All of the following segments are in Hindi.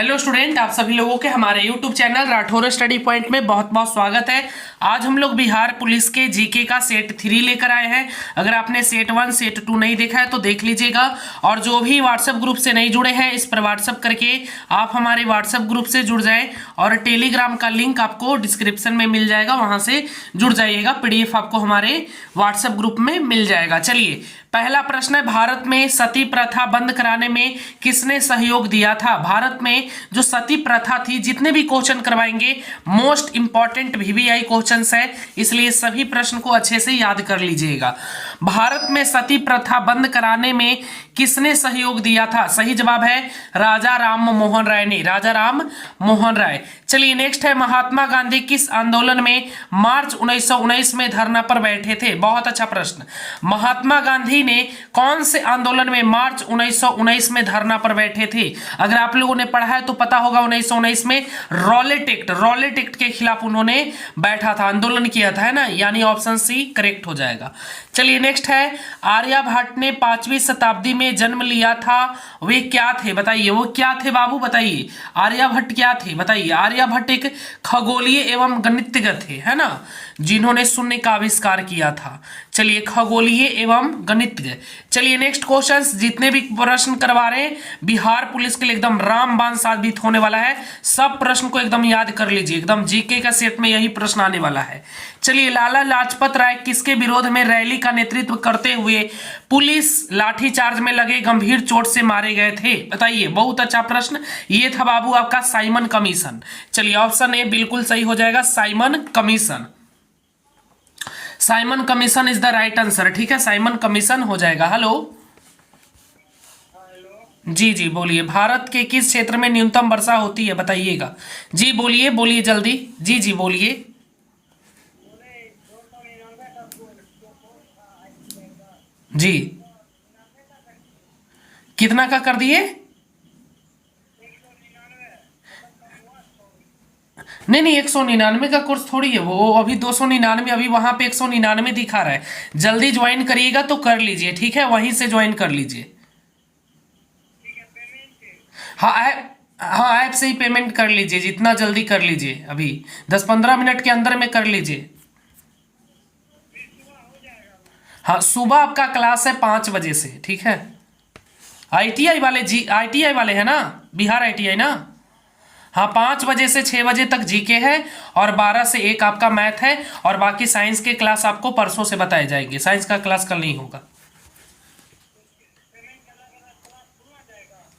हेलो स्टूडेंट, आप सभी लोगों के हमारे YouTube channel Rathore study point में बहुत बहुत स्वागत है। आज हम लोग बिहार पुलिस के जीके का सेट 3 लेकर आए हैं। अगर आपने सेट 1 सेट 2 नहीं देखा है तो देख लीजिएगा, और जो भी व्हाट्सएप ग्रुप से नहीं जुड़े हैं इस पर व्हाट्सएप करके आप हमारे व्हाट्सएप ग्रुप से जुड़ जाएं, और टेलीग्राम का लिंक आपको डिस्क्रिप्शन में मिल जाएगा, वहां से जुड़ जाइएगा। पीडीएफ आपको हमारे व्हाट्सएप ग्रुप में मिल जाएगा। चलिए, पहला प्रश्न है, भारत में सती प्रथा बंद कराने में किसने सहयोग दिया था? भारत में जो सती प्रथा थी, जितने भी क्वेश्चन करवाएंगे मोस्ट इंपॉर्टेंट वीवीआई क्वेश्चंस है, इसलिए सभी प्रश्न को अच्छे से याद कर लीजिएगा। भारत में सती प्रथा बंद कराने में किसने सहयोग दिया था? सही जवाब है राजा राम मोहन राय ने, राजा राम मोहन राय। चलिए नेक्स्ट है, महात्मा गांधी किस आंदोलन में मार्च 1919 में धरना पर बैठे थे? बहुत अच्छा प्रश्न। महात्मा गांधी ने कौन से आंदोलन में मार्च 1919 में धरना पर बैठे थे? अगर आप लोगों ने पढ़ा है तो पता होगा, 1919 में रॉलेट एक्ट के खिलाफ उन्होंने बैठा था, आंदोलन किया था, है ना, यानी ऑप्शन सी करेक्ट हो जाएगा। चलिए नेक्स्ट है, आर्यभट्ट ने 5वीं शताब्दी में जन्म लिया था, वे क्या थे? बताइए, वो क्या थे बाबू, बताइए आर्यभट्ट क्या थे, बताइए। आर्यभट्ट एक खगोलीय एवं गणितज्ञ थे, है ना, जिन्होंने शून्य का आविष्कार किया था। चलिए, खगोलीय एवं गणितज्ञ। चलिए नेक्स्ट क्वेश्चन, जितने भी प्रश्न करवा रहे हैं बिहार पुलिस के लिए एकदम रामबाण साबित होने वाला है। सब प्रश्न को एकदम याद कर लीजिए, एकदम जीके का सेट में यही प्रश्न आने वाला है। चलिए, लाला लाजपत राय किसके विरोध में रैली का नेतृत्व करते हुए पुलिस लाठीचार्ज में लगे गंभीर चोट से मारे गए थे? बताइए, बहुत अच्छा प्रश्न। ये था बाबू आपका साइमन कमीशन। चलिए, ऑप्शन ए बिल्कुल सही हो जाएगा, Simon commission. Simon commission is the right answer. ठीक है, साइमन कमीशन हो जाएगा। हेलो जी जी बोलिए, भारत के किस क्षेत्र में न्यूनतम वर्षा होती है? बताइएगा जी, बोलिए बोलिए जल्दी, जी जी बोलिए। जी, कितना का कर दिए? नहीं, 199 का कोर्स थोड़ी है वो, अभी 299, अभी वहां पे 199 दिखा रहा है। जल्दी ज्वाइन करिएगा तो कर लीजिए, ठीक है, वहीं से ज्वाइन कर लीजिए। हाँ, ऐप से ही पेमेंट कर लीजिए, जितना जल्दी कर लीजिए, अभी 10-15 मिनट के अंदर में कर लीजिए। हाँ, सुबह आपका क्लास है 5 बजे से, ठीक है। आईटीआई वाले, जी आईटीआई वाले है ना, बिहार आईटीआई ना। हाँ, 5 बजे से 6 बजे तक जीके है, और 12 से 1 आपका मैथ है, और बाकी साइंस के क्लास आपको परसों से बताए जाएंगे। साइंस का क्लास कल नहीं होगा,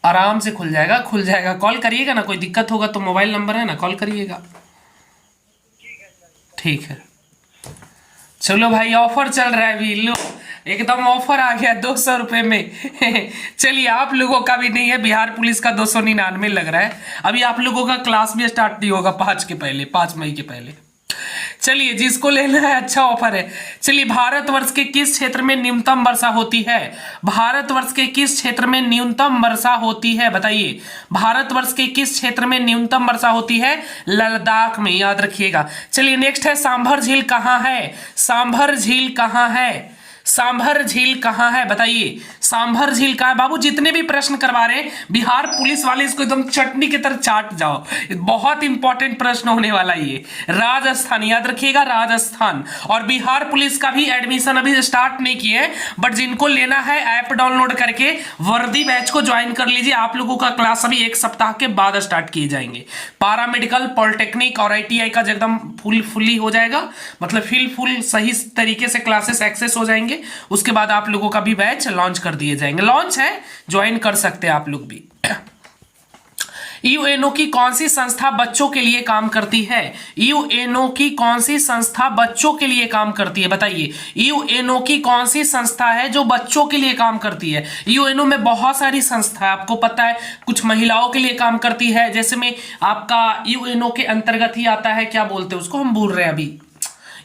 आराम से खुल जाएगा, खुल जाएगा। कॉल करिएगा ना, कोई दिक्कत होगा तो मोबाइल नंबर है ना, कॉल करिएगा। ठीक है, चलो भाई, ऑफर चल रहा है अभी, लो एकदम ऑफर आ गया 200 रुपये में। चलिए, आप लोगों का भी नहीं है, बिहार पुलिस का 299 लग रहा है। अभी आप लोगों का क्लास भी स्टार्ट नहीं होगा 5 मई के पहले। चलिए, जिसको लेना है अच्छा ऑफर है। चलिए, भारतवर्ष के किस क्षेत्र में न्यूनतम वर्षा होती है? भारतवर्ष के किस क्षेत्र में न्यूनतम वर्षा होती है? बताइए, भारतवर्ष के किस क्षेत्र में न्यूनतम वर्षा होती है? लद्दाख में, याद रखिएगा। चलिए नेक्स्ट है, सांभर झील कहाँ है? सांभर झील कहाँ है? सांभर झील कहाँ है? बताइए, सांभर झील कहाँ है? बाबू जितने भी प्रश्न करवा रहे हैं बिहार पुलिस वाले, इसको एकदम चटनी की तरह चाट जाओ, बहुत इंपॉर्टेंट प्रश्न होने वाला ये। राजस्थान, याद रखिएगा, राजस्थान। और बिहार पुलिस का भी एडमिशन अभी स्टार्ट नहीं किए, बट जिनको लेना है ऐप डाउनलोड करके वर्दी बैच को ज्वाइन कर लीजिए। आप लोगों का क्लास अभी 1 सप्ताह के बाद स्टार्ट किए जाएंगे। पैरामेडिकल, पॉलिटेक्निक और आईटीआई का एकदम फुली हो जाएगा, मतलब फुल सही तरीके से क्लासेस एक्सेस हो जाएंगे। उसके बाद आप लोगों का भी बैच लॉन्च कर दिए जाएंगे। लॉन्च है, ज्वाइन कर सकते हैं आप लोग भी। यूएनओ की कौन सी संस्था बच्चों के लिए काम करती है? यूएनओ की कौन सी संस्था बच्चों के लिए काम करती है? बताइए, यूएनओ की कौन सी संस्था है जो बच्चों के लिए काम करती है? यूएनओ में बहुत सारी संस्था है, आपको पता है, कुछ महिलाओं के लिए काम करती है, जैसे में आपका यूएनओ के अंतर्गत ही आता है, क्या बोलते हैं उसको, हम भूल रहे हैं अभी,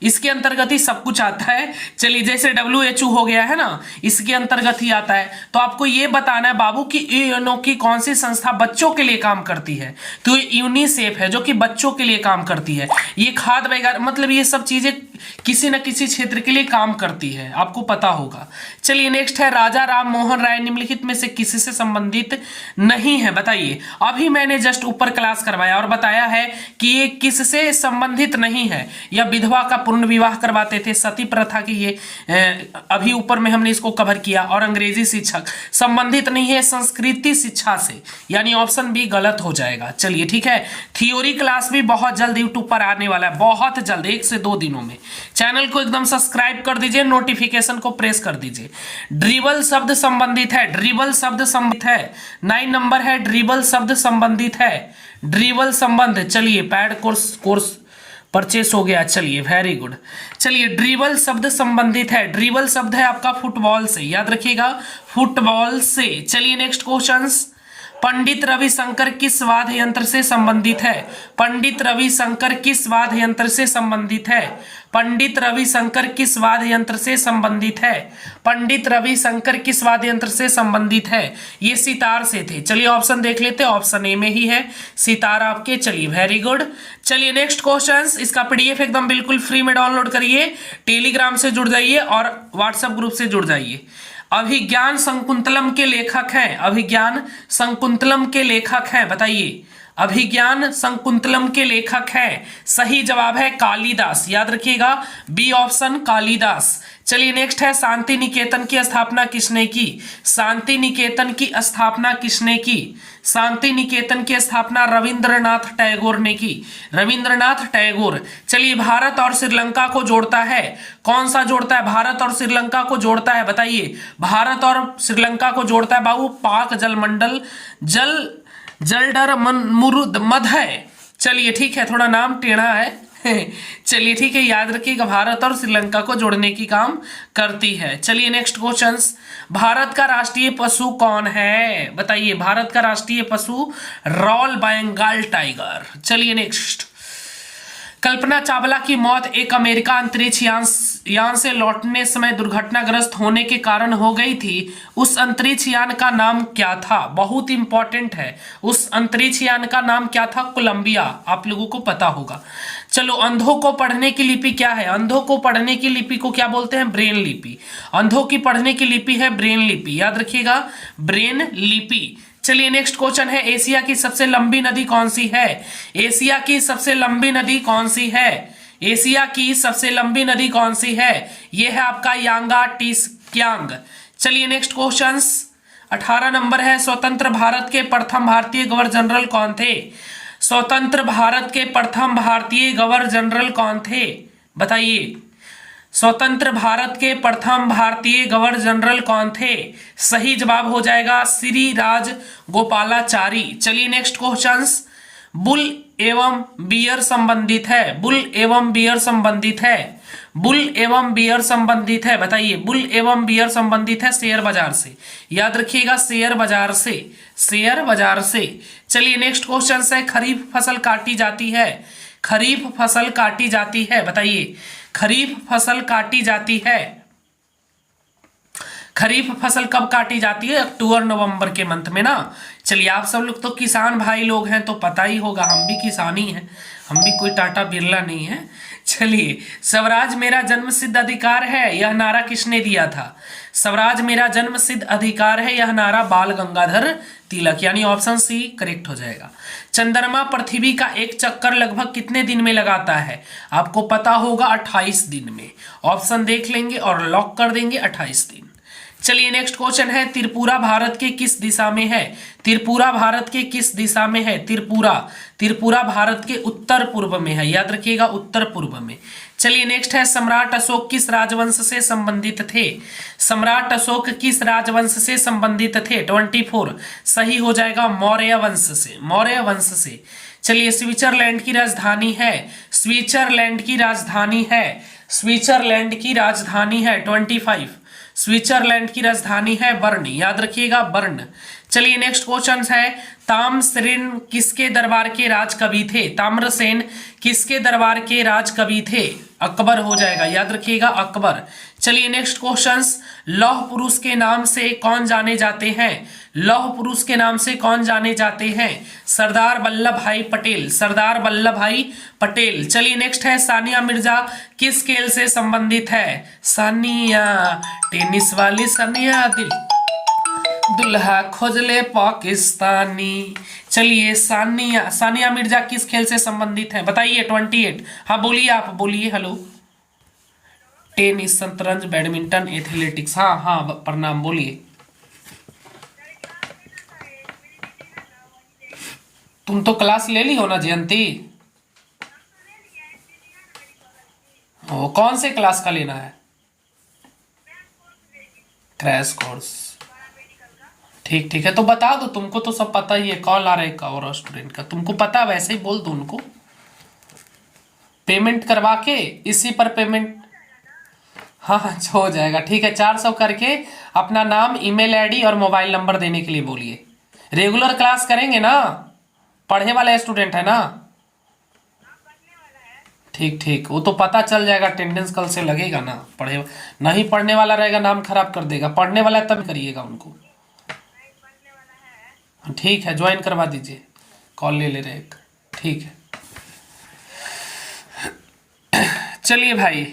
इसके अंतर्गत ही सब कुछ आता है। चलिए, जैसे WHO हो गया है ना, इसके अंतर्गत ही आता है। तो आपको ये बताना है बाबू कि यूएनओ की कौन सी संस्था बच्चों के लिए काम करती है? तो ये यूनिसेफ है, जो कि बच्चों के लिए काम करती है। ये खाद वगैरह, मतलब ये सब चीजें किसी न किसी क्षेत्र के लिए काम करती है, आपको पता होगा। चलिए नेक्स्ट है, राजा राम मोहन राय निम्नलिखित में से किसी से संबंधित नहीं है, बताइए। अभी मैंने जस्ट ऊपर क्लास करवाया और बताया है कि ये किससे संबंधित नहीं है। यह विधवा का पूर्ण विवाह करवाते थे, सती प्रथा की ये अभी ऊपर में हमने इसको कवर किया। और अंग्रेजी शिक्षक, संबंधित नहीं है संस्कृति शिक्षा से, यानी ऑप्शन बी गलत हो जाएगा। चलिए ठीक है, थ्योरी क्लास भी बहुत जल्द यूट्यूब पर आने वाला है, बहुत जल्द, 1 से 2 दिनों में। चैनल को एकदम सब्सक्राइब कर दीजिए, नोटिफिकेशन को प्रेस कर दीजिए। ड्रिबल शब्द संबंधित है, ड्रिबल शब्द संबंधित है, 9 नंबर है, ड्रिबल शब्द संबंधित है, ड्रिबल संबंध। चलिए पैड कोर्स परचेस हो गया, चलिए वेरी गुड। चलिए ड्रिबल शब्द संबंधित है, ड्रिबल शब्द है आपका फुटबॉल से, याद रखिएगा फुटबॉल से। चलिए नेक्स्ट क्वेश्चंस, पंडित रविशंकर किस वाद्य यंत्र से संबंधित है? पंडित रविशंकर किस वाद्य यंत्र से संबंधित है? पंडित रविशंकर किस वाद्य यंत्र से संबंधित है? पंडित रविशंकर किस वाद्य यंत्र से संबंधित है? ये सितार से थे। चलिए ऑप्शन देख लेते हैं, ऑप्शन ए में ही है सितार आपके। चलिए वेरी गुड। चलिए नेक्स्ट क्वेश्चंस, इसका पीडीएफ एकदम बिल्कुल फ्री में डाउनलोड करिए, टेलीग्राम से जुड़ जाइए और व्हाट्सएप ग्रुप से जुड़ जाइए। अभिज्ञान शकुंतलम के लेखक हैं, अभिज्ञान शकुंतलम के लेखक हैं, बताइए। अभिज्ञान शकुंतलम के लेखक हैं, सही जवाब है कालिदास, याद रखिएगा बी ऑप्शन कालिदास। चलिए नेक्स्ट है, शांति निकेतन की स्थापना किसने की? शांति निकेतन की स्थापना किसने की? शांति निकेतन की स्थापना रविंद्रनाथ टैगोर ने की, रविंद्रनाथ टैगोर। चलिए भारत और श्रीलंका को जोड़ता है, कौन सा जोड़ता है? भारत और श्रीलंका को जोड़ता है, बताइए। भारत और श्रीलंका को जोड़ता है बाबू पाक जलमंडल जलडर मुरुद मध है। चलिए ठीक है, थोड़ा नाम टेढ़ा है चलिए ठीक है, याद रखिएगा भारत और श्रीलंका को जोड़ने की काम करती है। चलिए नेक्स्ट क्वेश्चंस, भारत का राष्ट्रीय पशु कौन है? बताइए, भारत का राष्ट्रीय पशु रॉयल बंगाल टाइगर। चलिए नेक्स्ट, कल्पना चावला की मौत एक अमेरिका अंतरिक्ष यान से लौटने समय दुर्घटनाग्रस्त होने के कारण हो गई थी। उस अंतरिक्ष यान का नाम क्या था? बहुत इंपॉर्टेंट है, उस अंतरिक्ष यान का नाम क्या था? कोलंबिया, आप लोगों को पता होगा। चलो, अंधों को पढ़ने की लिपि क्या है? अंधों को पढ़ने की लिपि को क्या बोलते हैं? ब्रेन लिपि। अंधों की पढ़ने की लिपि है ब्रेन लिपि, याद रखिएगा ब्रेन लिपि। चलिए नेक्स्ट क्वेश्चन है, एशिया की सबसे लंबी नदी कौन सी है? एशिया की सबसे लंबी नदी कौन सी है? एशिया की सबसे लंबी नदी कौन सी है? यह है आपका यांगा टिसक्यांग। चलिए नेक्स्ट क्वेश्चंस, 18 नंबर है, स्वतंत्र भारत के प्रथम भारतीय गवर्नर जनरल कौन थे? स्वतंत्र भारत के प्रथम भारतीय गवर्नर जनरल कौन थे? बताइए, स्वतंत्र भारत के प्रथम भारतीय गवर्नर जनरल कौन थे? सही जवाब हो जाएगा श्री राज गोपालाचारी। चलिए नेक्स्ट क्वेश्चंस, बुल एवं बियर संबंधित है, बुल एवं बियर संबंधित है, बुल एवं बियर संबंधित है, बताइए। बुल एवं बियर संबंधित है शेयर बाजार से, याद रखिएगा शेयर बाजार से, शेयर बाजार से। चलिए नेक्स्ट क्वेश्चन है, खरीफ फसल काटी जाती है, खरीफ फसल काटी जाती है, बताइए। खरीफ फसल काटी जाती है, खरीफ फसल कब काटी जाती है? अक्टूबर नवंबर के मंथ में ना। चलिए, आप सब लोग तो किसान भाई लोग हैं तो पता ही होगा, हम भी किसान ही हैं, हम भी कोई टाटा बिरला नहीं है। चलिए, स्वराज मेरा जन्मसिद्ध अधिकार है, यह नारा किसने दिया था? स्वराज मेरा जन्मसिद्ध अधिकार है, यह नारा बाल गंगाधर तिलक, यानी ऑप्शन सी करेक्ट हो जाएगा। चंद्रमा पृथ्वी का एक चक्कर लगभग कितने दिन में लगाता है? आपको पता होगा 28 दिन में। ऑप्शन देख लेंगे और लॉक कर देंगे 28 दिन। चलिए नेक्स्ट क्वेश्चन है, त्रिपुरा भारत के किस दिशा में है? त्रिपुरा भारत के किस दिशा में है? त्रिपुरा भारत के उत्तर पूर्व में है, याद रखिएगा उत्तर पूर्व में। चलिए नेक्स्ट है, सम्राट अशोक किस राजवंश से संबंधित थे? सम्राट अशोक किस राजवंश से संबंधित थे? 24 सही हो जाएगा मौर्य वंश से, मौर्य वंश से। चलिए, स्विट्जरलैंड की राजधानी है, स्विट्जरलैंड की राजधानी है, स्विट्जरलैंड की राजधानी है 25, स्विट्जरलैंड की राजधानी है बर्न, याद रखिएगा बर्न। चलिए नेक्स्ट क्वेश्चन है, ताम्रसेन किसके दरबार के राज कवि थे? ताम्रसेन किसके दरबार के राज कवि थे? अकबर हो जाएगा, याद रखिएगा अकबर। चलिए नेक्स्ट क्वेश्चंस, लौह पुरुष के नाम से कौन जाने जाते हैं? लौह पुरुष के नाम से कौन जाने जाते हैं? सरदार वल्लभ भाई पटेल, सरदार वल्लभ भाई पटेल। चलिए नेक्स्ट है, सानिया मिर्जा किस खेल से संबंधित है? सानिया, टेनिस वाली सानिया, दुल्हा खोजले पाकिस्तानी। चलिए सानिया मिर्जा किस खेल से संबंधित है? बताइए। 28। हाँ बोलिए, आप बोलिए। हेलो। टेनिस, शतरंज, बैडमिंटन, एथलेटिक्स। हाँ हाँ प्रणाम, बोलिए। तुम तो क्लास ले ली हो ना जयंती? ओ, कौन से क्लास का लेना है? Crash course. ठीक ठीक है, तो बता दो, तुमको तो सब पता ही है। कॉल आ रहा है और स्टूडेंट का, तुमको पता, वैसे ही बोल दो उनको। पेमेंट करवा के इसी पर पेमेंट, हाँ हाँ हो जाएगा। ठीक है, 400 करके अपना नाम, ईमेल आईडी और मोबाइल नंबर देने के लिए बोलिए। रेगुलर क्लास करेंगे ना? पढ़े वाला स्टूडेंट है ना? ठीक ठीक, वो तो पता चल जाएगा, अटेंडेंस कल से लगेगा ना। पढ़े नहीं पढ़ने वाला रहेगा, नाम खराब कर देगा। पढ़ने वाला है तब करिएगा उनको। ठीक है, ज्वाइन करवा दीजिए। कॉल ले रहे एक। ठीक है, चलिए भाई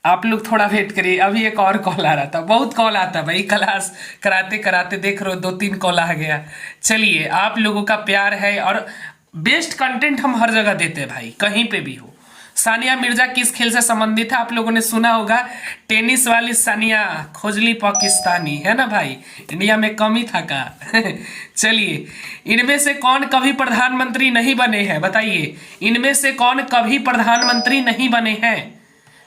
आप लोग थोड़ा वेट करिए। अभी एक और कॉल आ रहा था, बहुत कॉल आता भाई, क्लास कराते कराते देख रहे हो 2-3 कॉल आ गया। चलिए, आप लोगों का प्यार है और बेस्ट कंटेंट हम हर जगह देते हैं भाई, कहीं पे भी हो। सानिया मिर्जा किस खेल से संबंधित है? आप लोगों ने सुना होगा, टेनिस वाली सानिया खोजली पाकिस्तानी, है ना भाई? इंडिया में कम ही था का। चलिए, इनमें से कौन कभी प्रधानमंत्री नहीं बने हैं? बताइए, इनमें से कौन कभी प्रधानमंत्री नहीं बने हैं?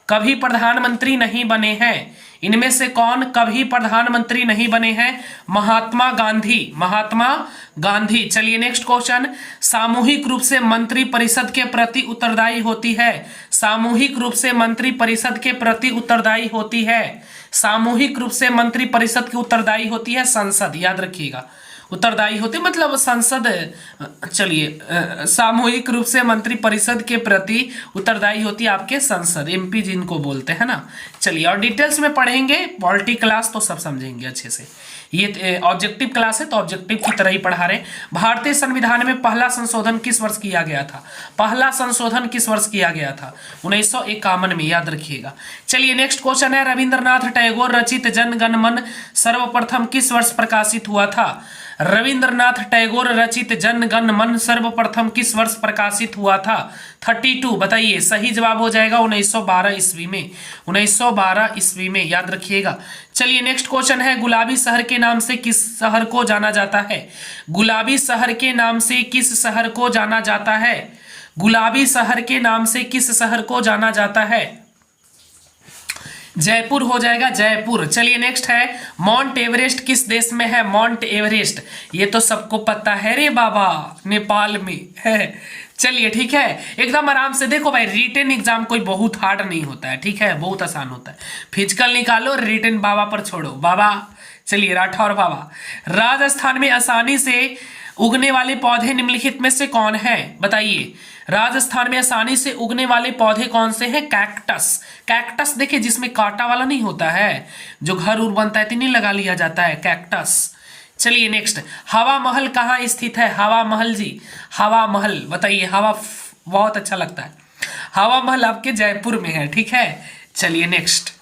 कभी प्रधानमंत्री नहीं बने हैं। इनमें से कौन कभी प्रधानमंत्री नहीं बने हैं? महात्मा गांधी, महात्मा गांधी। चलिए नेक्स्ट क्वेश्चन, सामूहिक रूप से मंत्री परिषद के प्रति उत्तरदायी होती है? सामूहिक रूप से मंत्री परिषद के प्रति उत्तरदायी होती है? सामूहिक रूप से मंत्री परिषद की उत्तरदायी होती है संसद, याद रखिएगा। उत्तरदायी होती मतलब संसद। चलिए, सामूहिक रूप से मंत्री परिषद के प्रति उत्तरदायी होती है आपके संसद, एमपी जिनको बोलते हैं ना। चलिए, और डिटेल्स में पढ़ेंगे, पॉलिटी क्लास तो सब समझेंगे अच्छे से। ये ऑब्जेक्टिव क्लास है तो ऑब्जेक्टिव की तरह ही पढ़ा रहे। भारतीय संविधान में पहला संशोधन किस वर्ष किया गया था? पहला संशोधन किस वर्ष किया गया था? 1951 में, याद रखिएगा। चलिए नेक्स्ट क्वेश्चन है, रविंद्रनाथ टैगोर रचित जन गण मन सर्वप्रथम किस वर्ष प्रकाशित हुआ था? रविंद्रनाथ टैगोर रचित जन गण मन सर्वप्रथम किस वर्ष प्रकाशित हुआ था? 32। बताइए, सही जवाब हो जाएगा 1912 ईस्वी में। 1912 ईस्वी में, याद रखिएगा। चलिए नेक्स्ट क्वेश्चन है, गुलाबी शहर के नाम से किस शहर को जाना जाता है? गुलाबी शहर के नाम से किस शहर को जाना जाता है? गुलाबी शहर के नाम से किस शहर को जाना जाता है? जयपुर हो जाएगा, जयपुर। चलिए नेक्स्ट है, माउंट एवरेस्ट किस देश में है? माउंट एवरेस्ट, ये तो सबको पता है रे बाबा, नेपाल में है। चलिए ठीक है, एकदम आराम से देखो भाई, रिटन एग्जाम कोई बहुत हार्ड नहीं होता है, ठीक है, बहुत आसान होता है। फिजिकल निकालो, रिटन बाबा पर छोड़ो। बाबा, चलिए राठौर बाबा, राजस्थान में आसानी से उगने वाले पौधे निम्नलिखित में से कौन है? बताइए, राजस्थान में आसानी से उगने वाले पौधे कौन से हैं? कैक्टस। कैक्टस देखिए, जिसमें कांटा वाला नहीं होता है, जो घर उर बनता है तो नहीं लगा लिया जाता है, कैक्टस। चलिए नेक्स्ट, हवा महल कहाँ स्थित है? हवा महल जी, हवा महल, बताइए। हवा बहुत अच्छा लगता है, हवा महल आपके जयपुर में है, ठीक है। चलिए नेक्स्ट,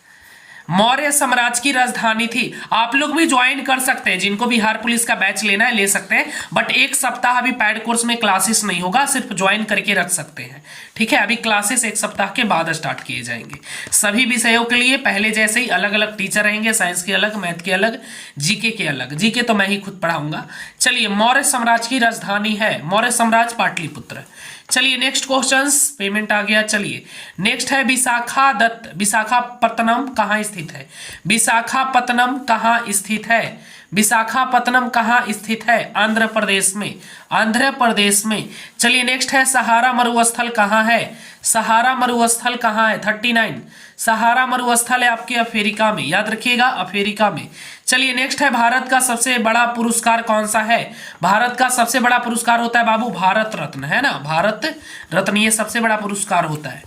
मौर्य साम्राज्य की राजधानी थी। आप लोग भी ज्वाइन कर सकते हैं, जिनको बिहार पुलिस का बैच लेना है ले सकते हैं, बट एक सप्ताह अभी पैड कोर्स में क्लासेस नहीं होगा, सिर्फ ज्वाइन करके रख सकते हैं, ठीक है। अभी क्लासेस एक सप्ताह के बाद स्टार्ट किए जाएंगे। सभी विषयों के लिए पहले जैसे ही अलग अलग टीचर रहेंगे, साइंस के अलग, मैथ के अलग, जीके के अलग। जीके तो मैं ही खुद पढ़ाऊंगा। चलिए, मौर्य साम्राज्य की राजधानी है, मौर्य साम्राज्य पाटलिपुत्र। चलिए नेक्स्ट क्वेश्चंस, पेमेंट आ गया। चलिए नेक्स्ट है, विशाखादत्त, विशाखापत्तनम कहाँ स्थित है? विशाखापत्तनम कहाँ स्थित है? विशाखापत्तनम कहाँ स्थित है? आंध्र प्रदेश में, आंध्र प्रदेश में। चलिए नेक्स्ट है, सहारा मरुस्थल कहाँ है? सहारा मरुस्थल कहाँ है? 39। सहारा मरुस्थल है आपके अफ्रीका में, याद रखिएगा, अफ्रीका में। चलिए नेक्स्ट है, भारत का सबसे बड़ा पुरस्कार कौन सा है? भारत का सबसे बड़ा पुरस्कार होता है बाबू भारत रत्न, है ना, भारत रत्न, ये सबसे बड़ा पुरस्कार होता है।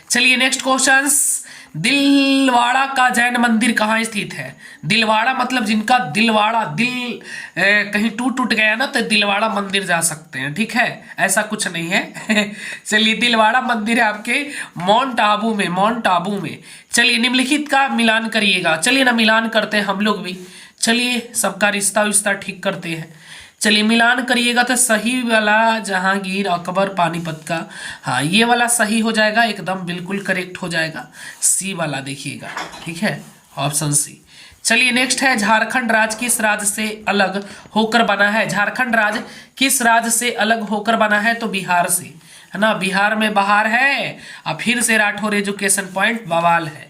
चलिए नेक्स्ट क्वेश्चंस, दिलवाड़ा का जैन मंदिर कहाँ स्थित है? दिलवाड़ा मतलब जिनका दिलवाड़ा, दिल कहीं टूट गया ना तो दिलवाड़ा मंदिर जा सकते हैं, ठीक है, ऐसा कुछ नहीं है। चलिए, दिलवाड़ा मंदिर है आपके माउंट आबू में, माउंट आबू में। चलिए, निम्नलिखित का मिलान करिएगा। चलिए ना, मिलान करते हैं हम लोग भी। चलिए, सबका रिश्ता विश्ता ठीक करते हैं। चलिए, मिलान करिएगा तो सही वाला जहांगीर अकबर पानीपत का, हाँ ये वाला सही हो जाएगा, एकदम बिल्कुल करेक्ट हो जाएगा। सी वाला देखिएगा, ठीक है, ऑप्शन सी। चलिए, नेक्स्ट है, झारखंड राज्य किस राज्य से अलग होकर बना है? झारखंड राज्य किस राज्य से अलग होकर बना है? तो बिहार से, है ना, बिहार में बहार है। अब फिर से राठौर एजुकेशन पॉइंट बवाल है।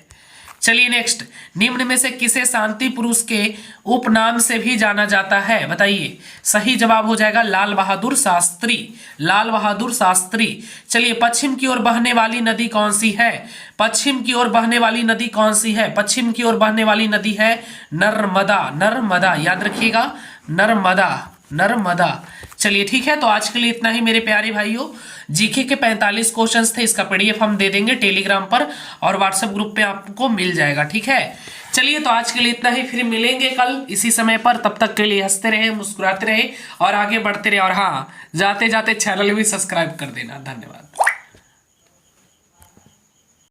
चलिए, नेक्स्ट, निम्न में से किसे शांति पुरुष के उपनाम से भी जाना जाता है? बताइए। सही जवाब हो जाएगा लाल बहादुर शास्त्री, लाल बहादुर शास्त्री। चलिए, पश्चिम की ओर बहने वाली नदी कौन सी है? पश्चिम की ओर बहने वाली नदी कौन सी है? पश्चिम की ओर बहने वाली नदी है नर्मदा, नर्मदा, याद रखिएगा, नर्मदा, नर्मदा। चलिए, ठीक है, तो आज के लिए इतना ही मेरे प्यारे भाइयों। जीके के 45 क्वेश्चंस थे, इसका पीडीएफ हम दे देंगे टेलीग्राम पर और व्हाट्सएप ग्रुप पे आपको मिल जाएगा, ठीक है। चलिए, तो आज के लिए इतना ही, फिर मिलेंगे कल इसी समय पर। तब तक के लिए हंसते रहे, मुस्कुराते रहे और आगे बढ़ते रहे। और हाँ, जाते जाते चैनल भी सब्सक्राइब कर देना। धन्यवाद।